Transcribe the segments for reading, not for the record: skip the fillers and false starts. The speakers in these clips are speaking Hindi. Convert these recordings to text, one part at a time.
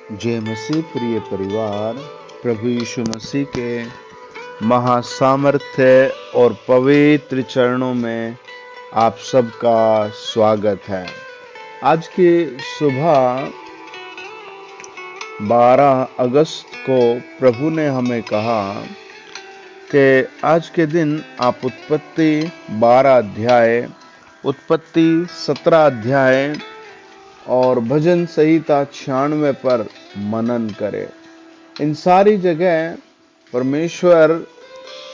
जय मसीह प्रिय परिवार, प्रभु यीशु मसीह के महासामर्थ्य और पवित्र चरणों में आप सबका स्वागत है। आज की सुबह 12 अगस्त को प्रभु ने हमें कहा कि आज के दिन आप उत्पत्ति 12 अध्याय, उत्पत्ति 17 अध्याय और भजन संहिता 96 पर मनन करें। इन सारी जगह परमेश्वर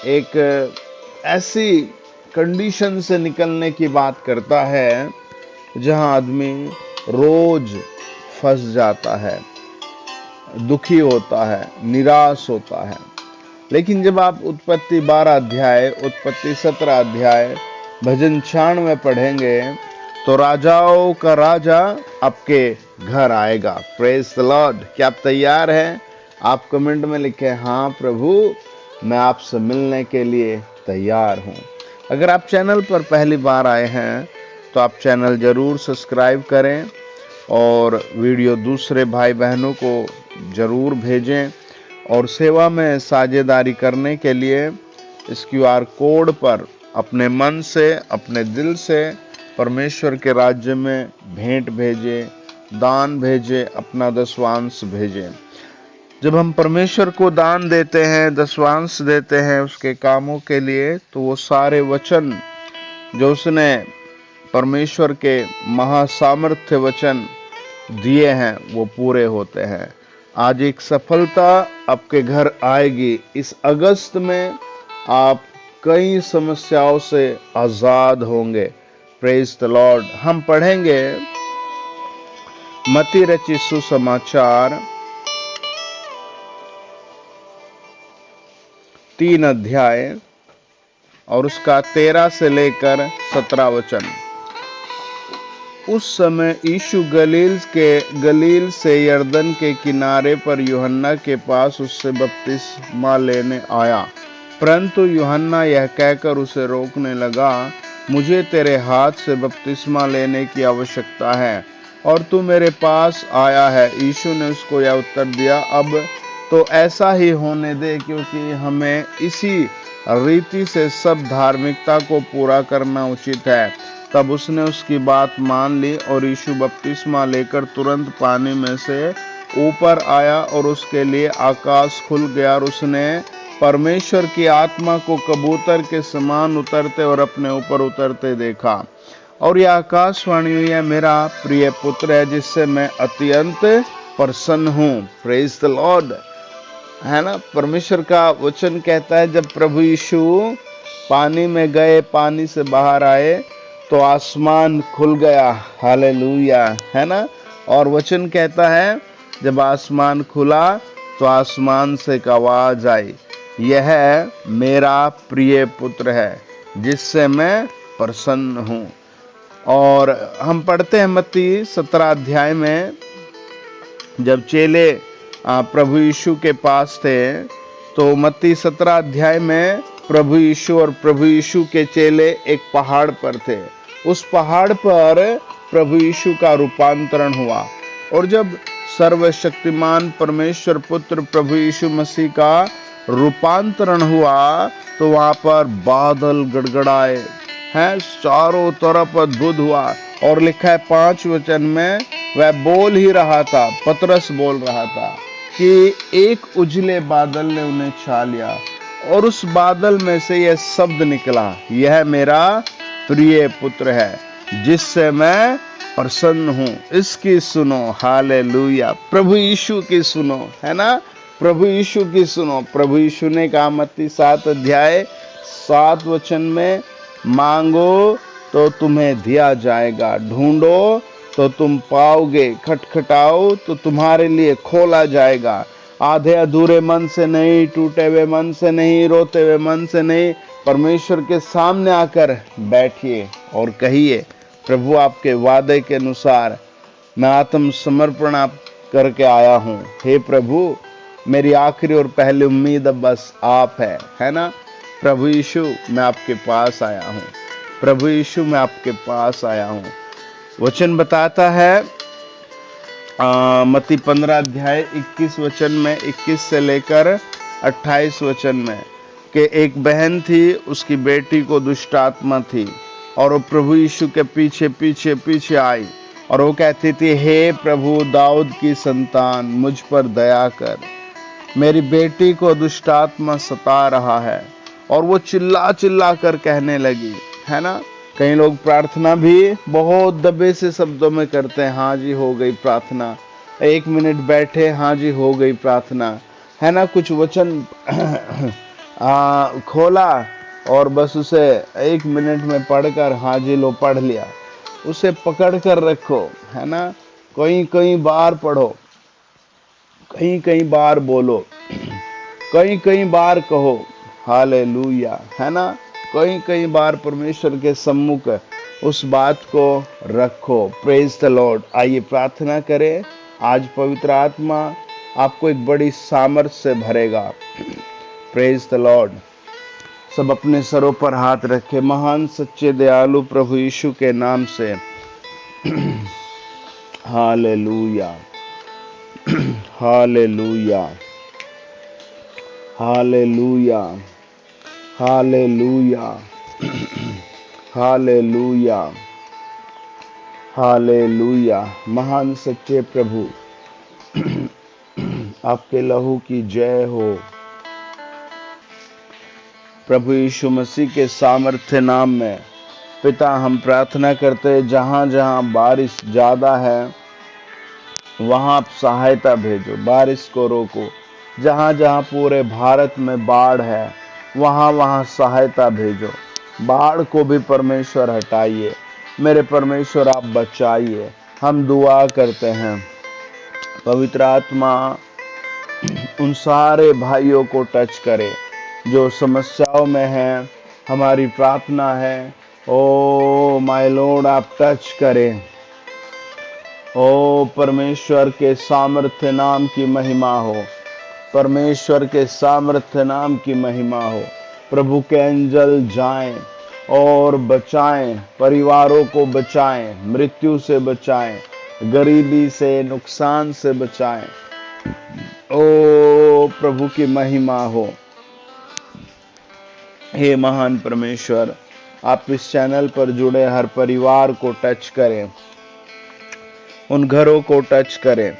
एक ऐसी कंडीशन से निकलने की बात करता है जहां आदमी रोज फंस जाता है, दुखी होता है, निराश होता है। लेकिन जब आप उत्पत्ति 12 अध्याय, उत्पत्ति 17 अध्याय, भजन 96 पढ़ेंगे तो राजाओं का राजा आपके घर आएगा। Praise the Lord. क्या आप तैयार हैं? आप कमेंट में लिखें, हाँ प्रभु, मैं आपसे मिलने के लिए तैयार हूं। अगर आप चैनल पर पहली बार आए हैं तो आप चैनल जरूर सब्सक्राइब करें और वीडियो दूसरे भाई बहनों को जरूर भेजें। और सेवा में साझेदारी करने के लिए इस QR कोड पर अपने मन से, अपने दिल से परमेश्वर के राज्य में भेंट भेजें, दान भेजें, अपना दशवांश भेजें। जब हम परमेश्वर को दान देते हैं, दशवांश देते हैं उसके कामों के लिए, तो वो सारे वचन जो उसने परमेश्वर के महासामर्थ्य वचन दिए हैं वो पूरे होते हैं। आज एक सफलता आपके घर आएगी। इस अगस्त में आप कई समस्याओं से आजाद होंगे। Praise the Lord. हम पढ़ेंगे मत्ती रचित सुसमाचार 3 अध्याय और उसका 13 से लेकर 17 वचन। उस समय यीशु गलील से यरदन के किनारे पर यूहन्ना के पास उससे बपतिस्मा लेने आया। परंतु यूहन्ना यह कहकर उसे रोकने लगा, मुझे तेरे हाथ से बपतिस्मा लेने की आवश्यकता है और तू मेरे पास आया है। यीशु ने उसको यह उत्तर दिया, अब तो ऐसा ही होने दे, क्योंकि हमें इसी रीति से सब धार्मिकता को पूरा करना उचित है। तब उसने उसकी बात मान ली और यीशु बपतिस्मा लेकर तुरंत पानी में से ऊपर आया और उसके लिए आकाश खुल गया और उसने परमेश्वर की आत्मा को कबूतर के समान उतरते और अपने ऊपर उतरते देखा। और यह आकाशवाणी हुई, यह मेरा प्रिय पुत्र है जिससे मैं अत्यंत प्रसन्न हूँ। Praise the Lord. है ना, परमेश्वर का वचन कहता है जब प्रभु यीशु पानी में गए, पानी से बाहर आए तो आसमान खुल गया। हालेलुया। है ना। और वचन कहता है जब आसमान खुला तो आसमान से एक आवाज आई, यह मेरा प्रिय पुत्र है जिससे मैं प्रसन्न हूँ। और हम पढ़ते हैं मत्ती 17 अध्याय में, जब चेले प्रभु यीशु के पास थे, तो मत्ती 17 अध्याय में प्रभु यीशु और प्रभु यीशु के चेले एक पहाड़ पर थे। उस पहाड़ पर प्रभु यीशु का रूपांतरण हुआ। और जब सर्वशक्तिमान परमेश्वर पुत्र प्रभु यीशु मसीह का रूपांतरण हुआ तो वहां पर बादल गड़गड़ाए हैं, चारों तरफ अद्भुत हुआ। और लिखा है 5 वचन में, वह बोल ही रहा था, पतरस बोल रहा था कि एक उजले बादल ने उन्हें छा लिया और उस बादल में से यह शब्द निकला, यह मेरा प्रिय पुत्र है जिससे मैं प्रसन्न हूं, इसकी सुनो। हालेलुया। प्रभु यीशु की सुनो। है ना, प्रभु यीशु की सुनो। प्रभु यीशु ने कहा मत्ती 7 अध्याय 7 वचन में, मांगो तो तुम्हें दिया जाएगा, ढूंढो तो तुम पाओगे, खटखटाओ तो तुम्हारे लिए खोला जाएगा। आधे अधूरे मन से नहीं, टूटे हुए मन से नहीं, रोते हुए मन से नहीं, परमेश्वर के सामने आकर बैठिए और कहिए, प्रभु आपके वादे के अनुसार मैं आत्मसमर्पण आप करके आया हूँ। हे प्रभु, मेरी आखिरी और पहली उम्मीद अब बस आप है ना। प्रभु यीशु, मैं आपके पास आया हूँ। प्रभु यीशु, मैं आपके पास आया हूँ। वचन बताता है मत्ती 15 अध्याय 21 वचन में, 21 से लेकर 28 वचन में, कि एक बहन थी, उसकी बेटी को दुष्ट आत्मा थी और वो प्रभु यीशु के पीछे पीछे पीछे आई और वो कहती थी, हे प्रभु दाऊद की संतान, मुझ पर दया कर, मेरी बेटी को दुष्ट आत्मा सता रहा है। और वो चिल्ला चिल्ला कर कहने लगी, है ना। कई लोग प्रार्थना भी बहुत दबे से शब्दों में करते हैं, हाँ जी हो गई प्रार्थना, 1 मिनट बैठे, हाँ जी हो गई प्रार्थना, है ना। कुछ वचन खोला और बस उसे 1 मिनट में पढ़कर, हाँ जी लो पढ़ लिया, उसे पकड़ कर रखो, है ना। कई कई बार पढ़ो, कई कई बार बोलो, कई कई बार कहो हालेलुया, है ना। कई कई बार परमेश्वर के सम्मुख उस बात को रखो। Praise the Lord. आइए प्रार्थना करें। आज पवित्र आत्मा आपको एक बड़ी सामर्थ से भरेगा। Praise the Lord. सब अपने सरों पर हाथ रखे। महान सच्चे दयालु प्रभु यीशु के नाम से hallelujah, hallelujah, hallelujah, hallelujah, hallelujah, hallelujah. महान सच्चे प्रभु, आपके लहू की जय हो। प्रभु यीशु मसीह के सामर्थ्य नाम में पिता हम प्रार्थना करते हैं, जहां जहां बारिश ज्यादा है वहां आप सहायता भेजो, बारिश को रोको। जहां जहां पूरे भारत में बाढ़ है वहां वहां सहायता भेजो। बाढ़ को भी परमेश्वर हटाइए, मेरे परमेश्वर आप बचाइए। हम दुआ करते हैं, पवित्र आत्मा उन सारे भाइयों को टच करे जो समस्याओं में हैं। हमारी प्रार्थना है, ओ माय लॉर्ड आप टच करें। ओ परमेश्वर के सामर्थ्य नाम की महिमा हो, परमेश्वर के सामर्थ्य नाम की महिमा हो। प्रभु के एंजल जाएं और बचाएं, परिवारों को बचाएं, मृत्यु से बचाएं, गरीबी से, नुकसान से बचाएं। ओ प्रभु की महिमा हो। हे महान परमेश्वर, आप इस चैनल पर जुड़े हर परिवार को टच करें, उन घरों को टच करें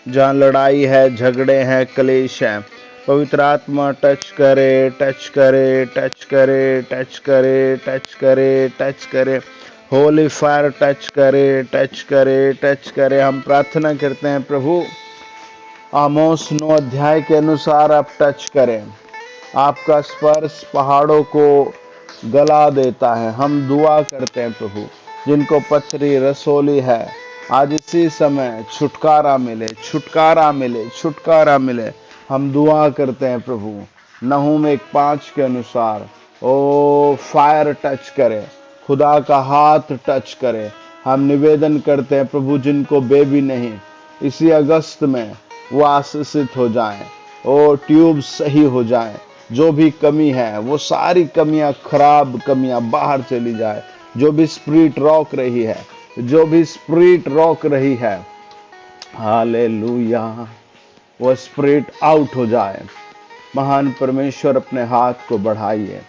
जहां लड़ाई है, झगड़े हैं, क्लेश हैं। पवित्र आत्मा टच करे, टच करे, टच करे, टच करे, टच करे, टच करे। होली फायर टच करे, टच करे, टच करे। हम प्रार्थना करते हैं प्रभु, आमोस 9 अध्याय के अनुसार आप टच करें। आपका स्पर्श पहाड़ों को गला देता है। हम दुआ करते हैं प्रभु, जिनको पथरी रसोली है, आज इसी समय छुटकारा मिले, छुटकारा मिले, छुटकारा मिले। हम दुआ करते हैं प्रभु, नहूम 1:5 के अनुसार ओ फायर टच करे, खुदा का हाथ टच करे। हम निवेदन करते हैं प्रभु, जिनको बेबी नहीं, इसी अगस्त में वो आशीषित हो जाएं, ओ ट्यूब सही हो जाएं, जो भी कमी है वो सारी कमियां, खराब कमियां बाहर चली जाए। जो भी स्पिरिट रोक रही है, जो भी स्पिरिट रोक रही है, हालेलुया, वो स्पिरिट आउट हो जाए। महान परमेश्वर अपने हाथ को बढ़ाइए।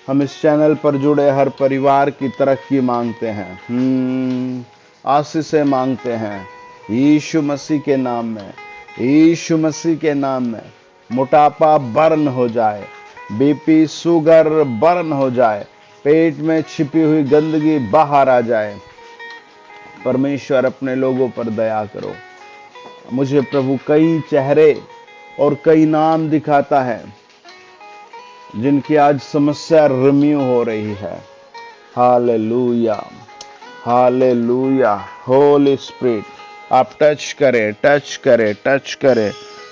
हम इस चैनल पर जुड़े हर परिवार की तरक्की मांगते हैं, आशीषें मांगते हैं यीशु मसीह के नाम में, यीशु मसीह के नाम में। मोटापा बर्न हो जाए, बीपी शुगर बर्न हो जाए, पेट में छिपी हुई गंदगी बाहर आ जाए। परमेश्वर अपने लोगों पर दया करो। मुझे प्रभु कई चेहरे और कई नाम दिखाता है जिनकी आज समस्या रिम्यू हो रही है। Hallelujah, hallelujah. होली स्पिरिट आप टच करें, टच करें, टच करें।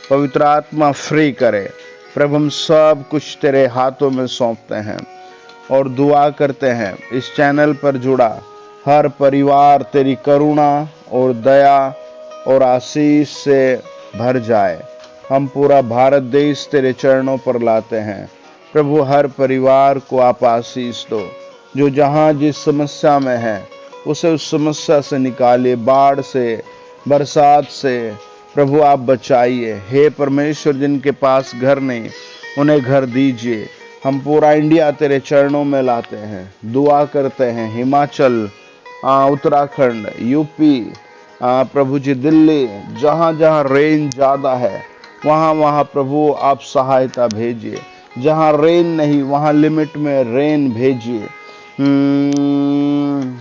पवित्र आत्मा फ्री करे। प्रभु हम सब कुछ तेरे हाथों में सौंपते हैं और दुआ करते हैं, इस चैनल पर जुड़ा हर परिवार तेरी करुणा और दया और आशीष से भर जाए। हम पूरा भारत देश तेरे चरणों पर लाते हैं प्रभु। हर परिवार को आप आशीष दो, जो जहां जिस समस्या में है उसे उस समस्या से निकालिए। बाढ़ से, बरसात से प्रभु आप बचाइए। हे परमेश्वर, जिनके पास घर नहीं उन्हें घर दीजिए। हम पूरा इंडिया तेरे चरणों में लाते हैं, दुआ करते हैं। हिमाचल, उत्तराखंड, यूपी, प्रभु जी दिल्ली, जहाँ जहाँ रेन ज़्यादा है वहाँ वहाँ प्रभु आप सहायता भेजिए। जहाँ रेन नहीं वहाँ लिमिट में रेन भेजिए।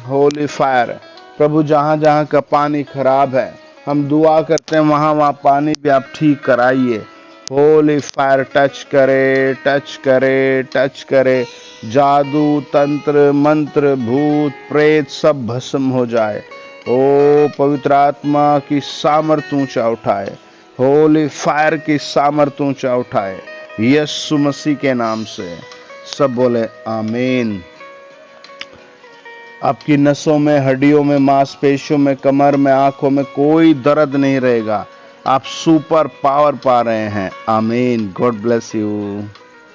होली फायर प्रभु, जहाँ जहाँ का पानी खराब है हम दुआ करते हैं वहाँ वहाँ पानी भी आप ठीक कराइए। होली फायर टच करे, टच करे, टच करे। जादू, तंत्र, मंत्र, भूत प्रेत सब भस्म हो जाए। ओ पवित्र आत्मा की सामर्थ ऊंचा उठाए, होली फायर की सामर्थ ऊंचा उठाए, यीशु मसीह के नाम से। सब बोले आमीन। आपकी नसों में, हड्डियों में, मांसपेशियों में, कमर में, आंखों में कोई दर्द नहीं रहेगा। आप सुपर पावर पा रहे हैं। आमीन। God bless you.